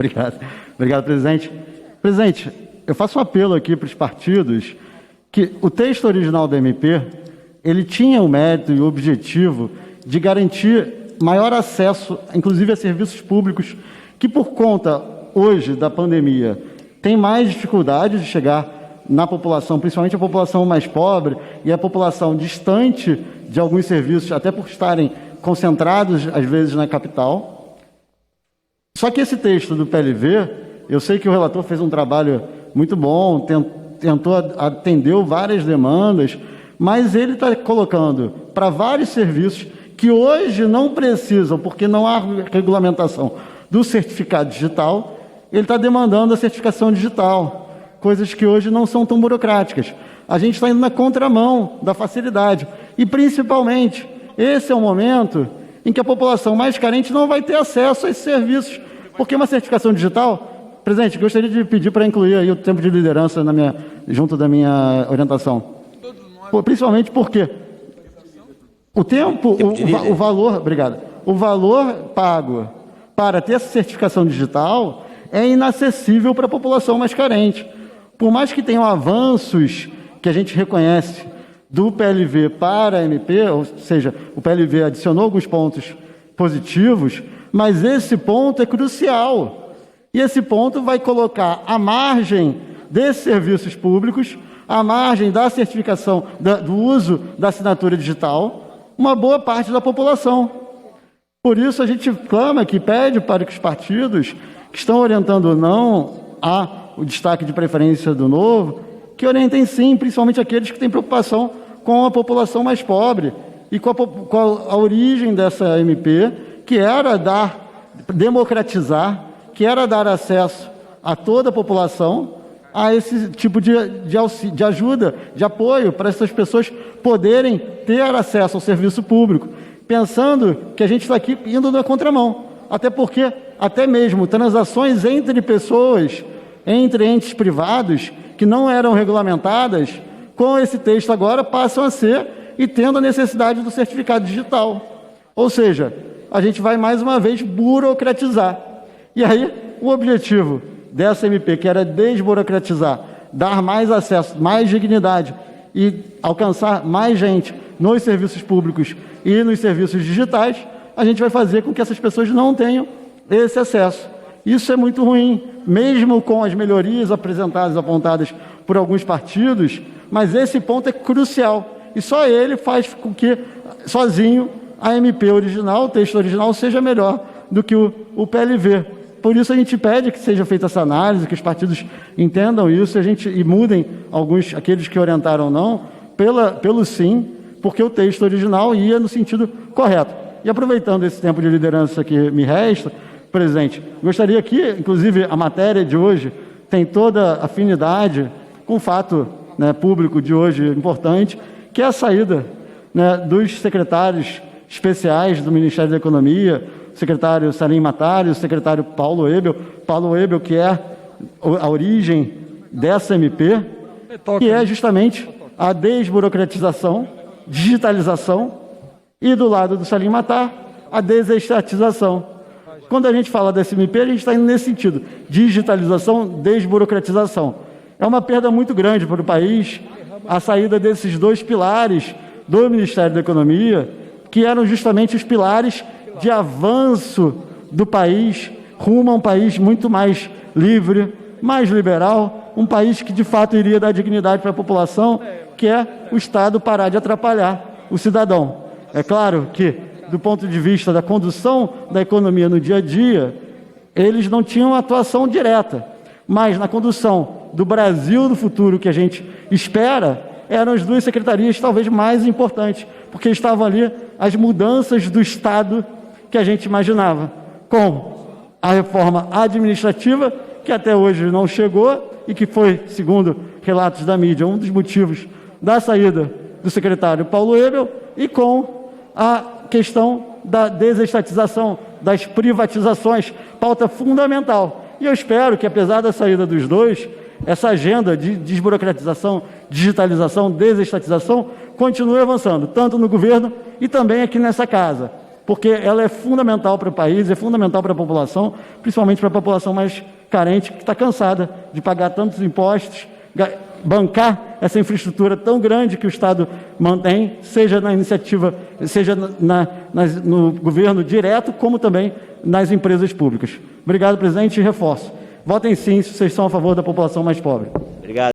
Obrigado. Obrigado, presidente. Presidente, eu faço um apelo aqui para os partidos que o texto original da MP, ele tinha o mérito e o objetivo de garantir maior acesso, inclusive a serviços públicos, que por conta, hoje, da pandemia, tem mais dificuldade de chegar na população, principalmente a população mais pobre e a população distante de alguns serviços, até por estarem concentrados, às vezes, na capital. Só que esse texto do PLV, eu sei que o relator fez um trabalho muito bom, tentou atender várias demandas, mas ele está colocando para vários serviços que hoje não precisam, porque não há regulamentação do certificado digital, ele está demandando a certificação digital, coisas que hoje não são tão burocráticas. A gente está indo na contramão da facilidade. E, principalmente, esse é o momento em que a população mais carente não vai ter acesso a esses serviços, porque uma certificação digital... Presidente, gostaria de pedir para incluir aí o tempo de liderança junto da minha orientação. Principalmente porque o tempo, o valor, obrigado, o valor pago para ter essa certificação digital é inacessível para a população mais carente. Por mais que tenham avanços que a gente reconhece do PLV para a MP, ou seja, o PLV adicionou alguns pontos positivos, mas esse ponto é crucial. E esse ponto vai colocar à margem desses serviços públicos, à margem da certificação, do uso da assinatura digital, uma boa parte da população. Por isso, a gente clama que pede para que os partidos que estão orientando não o destaque de preferência do novo, que orientem sim, principalmente aqueles que têm preocupação com a população mais pobre e com a origem dessa MP, que era democratizar, que era dar acesso a toda a população a esse tipo de ajuda, de apoio, para essas pessoas poderem ter acesso ao serviço público, pensando que a gente está aqui indo na contramão. Até porque, até mesmo transações entre pessoas, entre entes privados, que não eram regulamentadas, com esse texto agora passam a ser e tendo a necessidade do certificado digital. Ou seja, a gente vai mais uma vez burocratizar. E aí, o objetivo dessa MP, que era desburocratizar, dar mais acesso, mais dignidade e alcançar mais gente nos serviços públicos e nos serviços digitais, a gente vai fazer com que essas pessoas não tenham esse acesso. Isso é muito ruim, mesmo com as melhorias apontadas por alguns partidos, mas esse ponto é crucial. E só ele faz com que, sozinho, a MP original, o texto original, seja melhor do que o PLV. Por isso a gente pede que seja feita essa análise, que os partidos entendam isso e mudem aqueles que orientaram não, pelo sim, porque o texto original ia no sentido correto. E aproveitando esse tempo de liderança que me resta, presidente, gostaria que, inclusive, a matéria de hoje tem toda afinidade com o fato público de hoje importante, que é a saída dos secretários especiais do Ministério da Economia, o secretário Salim Matar e o secretário Paulo Ebel, que é a origem dessa MP, que é justamente a desburocratização, digitalização, e do lado do Salim Matar, a desestatização. Quando a gente fala dessa MP, a gente está indo nesse sentido, digitalização, desburocratização. É uma perda muito grande para o país, a saída desses dois pilares do Ministério da Economia, que eram justamente os pilares de avanço do país rumo a um país muito mais livre, mais liberal, um país que de fato iria dar dignidade para a população, que é o Estado parar de atrapalhar o cidadão. É claro que, do ponto de vista da condução da economia no dia a dia, eles não tinham atuação direta, mas na condução do Brasil do futuro que a gente espera, eram as duas secretarias talvez mais importantes, porque estavam ali as mudanças do Estado que a gente imaginava, com a reforma administrativa, que até hoje não chegou e que foi, segundo relatos da mídia, um dos motivos da saída do secretário Paulo Ebel, e com a questão da desestatização, das privatizações, pauta fundamental. E eu espero que, apesar da saída dos dois, essa agenda de desburocratização, digitalização, desestatização, continue avançando, tanto no governo e também aqui nessa casa. porque ela é fundamental para o país, é fundamental para a população, principalmente para a população mais carente, que está cansada de pagar tantos impostos, bancar essa infraestrutura tão grande que o Estado mantém, seja na iniciativa, seja no governo direto, como também nas empresas públicas. Obrigado, presidente, e reforço. Votem sim se vocês são a favor da população mais pobre. Obrigado.